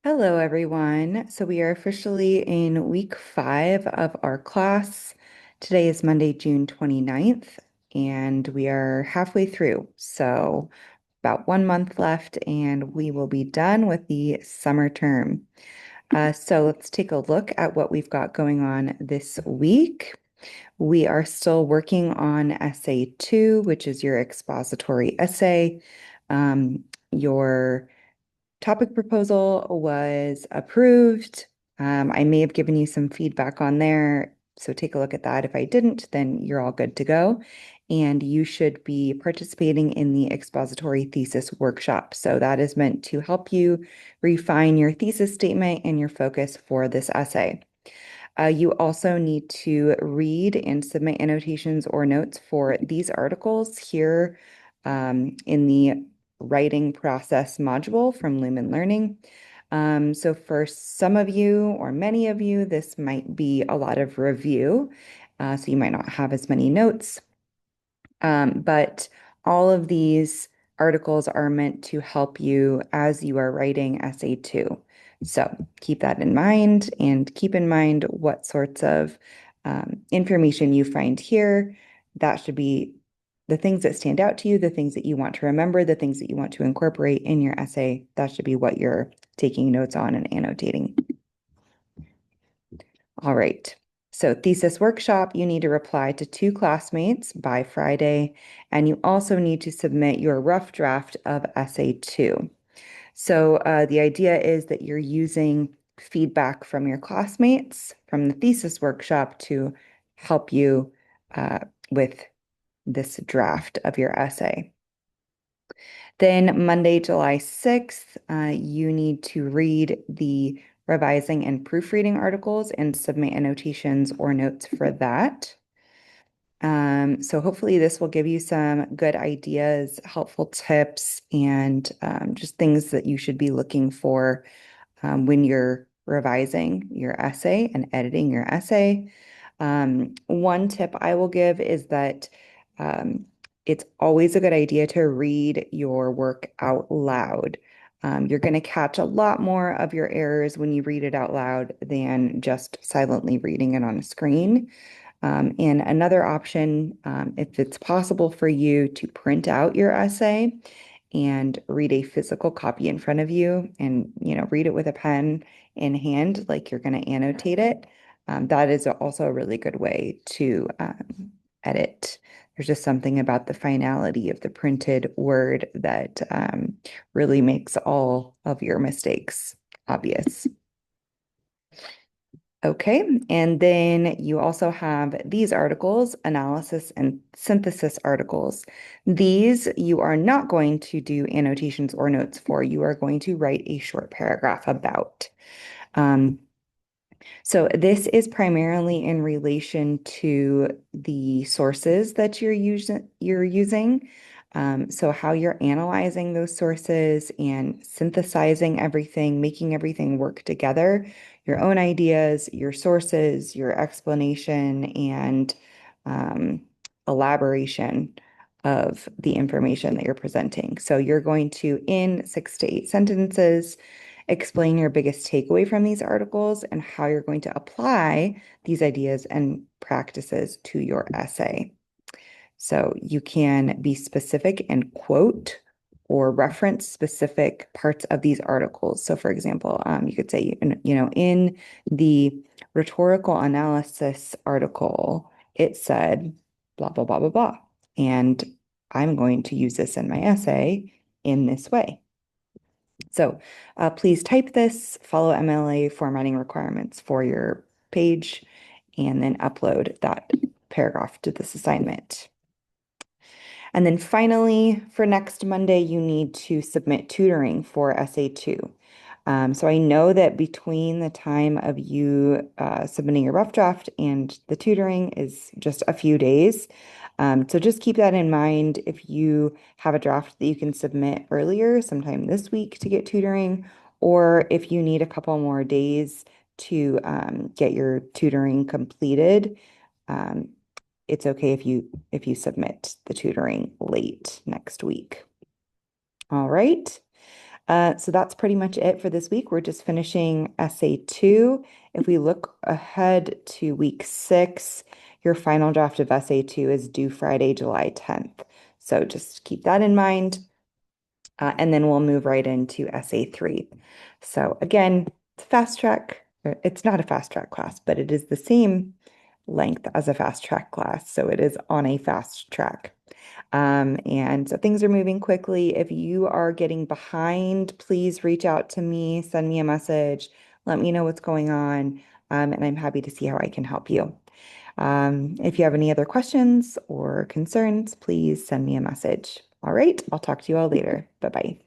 Hello, everyone. So we are officially in week 5 of our class. Today is Monday, June 29th, and we are halfway through. So about 1 month left, and we will be done with the summer term. So let's take a look at what we've got going on this week. We are still working on essay 2, which is your expository essay. Your topic proposal was approved. I may have given you some feedback on there, so take a look at that. If I didn't, then you're all good to go. And you should be participating in the expository thesis workshop. So that is meant to help you refine your thesis statement and your focus for this essay. You also need to read and submit annotations or notes for these articles here in the writing process module from Lumen Learning. So for some of you or many of you, this might be a lot of review, so you might not have as many notes. But all of these articles are meant to help you as you are writing essay 2. So keep that in mind and keep in mind what sorts of information you find here. That should be the things that stand out to you, the things that you want to remember, the things that you want to incorporate in your essay. That should be what you're taking notes on and annotating. All right. So thesis workshop, you need to reply to 2 classmates by Friday, and you also need to submit your rough draft of essay 2. So the idea is that you're using feedback from your classmates from the thesis workshop to help you with this draft of your essay. Then Monday, July 6th, you need to read the revising and proofreading articles and submit annotations or notes for that. So hopefully this will give you some good ideas, helpful tips, and just things that you should be looking for when you're revising your essay and editing your essay. One tip I will give is that um, it's always a good idea to read your work out loud. You're going to catch a lot more of your errors when you read it out loud than just silently reading it on a screen. And another option, if it's possible for you to print out your essay and read a physical copy in front of you and, read it with a pen in hand, like you're going to annotate it, that is also a really good way to edit. There's just something about the finality of the printed word that really makes all of your mistakes obvious. Okay, and then you also have these articles, analysis and synthesis articles. These you are not going to do annotations or notes for. You are going to write a short paragraph about. Um, so this is primarily in relation to the sources that you're using. So how you're analyzing those sources and synthesizing everything, making everything work together, your own ideas, your sources, your explanation, and um, elaboration of the information that you're presenting. So you're going to, in 6 to 8 sentences, explain your biggest takeaway from these articles and how you're going to apply these ideas and practices to your essay. So you can be specific and quote or reference specific parts of these articles. So for example, you could say, in the rhetorical analysis article, it said blah, blah, blah, blah, blah. And I'm going to use this in my essay in this way. So please type this, follow MLA formatting requirements for your page, and then upload that paragraph to this assignment. And then finally, for next Monday, you need to submit tutoring for essay 2. So I know that between the time of you submitting your rough draft and the tutoring is just a few days. So just keep that in mind. If you have a draft that you can submit earlier, sometime this week to get tutoring, or if you need a couple more days to get your tutoring completed, um, it's okay if you submit the tutoring late next week. All right. So that's pretty much it for this week. We're just finishing essay two. If we look ahead to week 6, your final draft of essay two is due Friday, July 10th. So just keep that in mind. And then we'll move right into essay three. So again, it's fast track. It's not a fast track class, but it is the same length as a fast track class. So it is on a fast track. And so things are moving quickly. If you are getting behind, please reach out to me, send me a message, let me know what's going on, and I'm happy to see how I can help you. If you have any other questions or concerns, please send me a message. All right, I'll talk to you all later. Bye bye.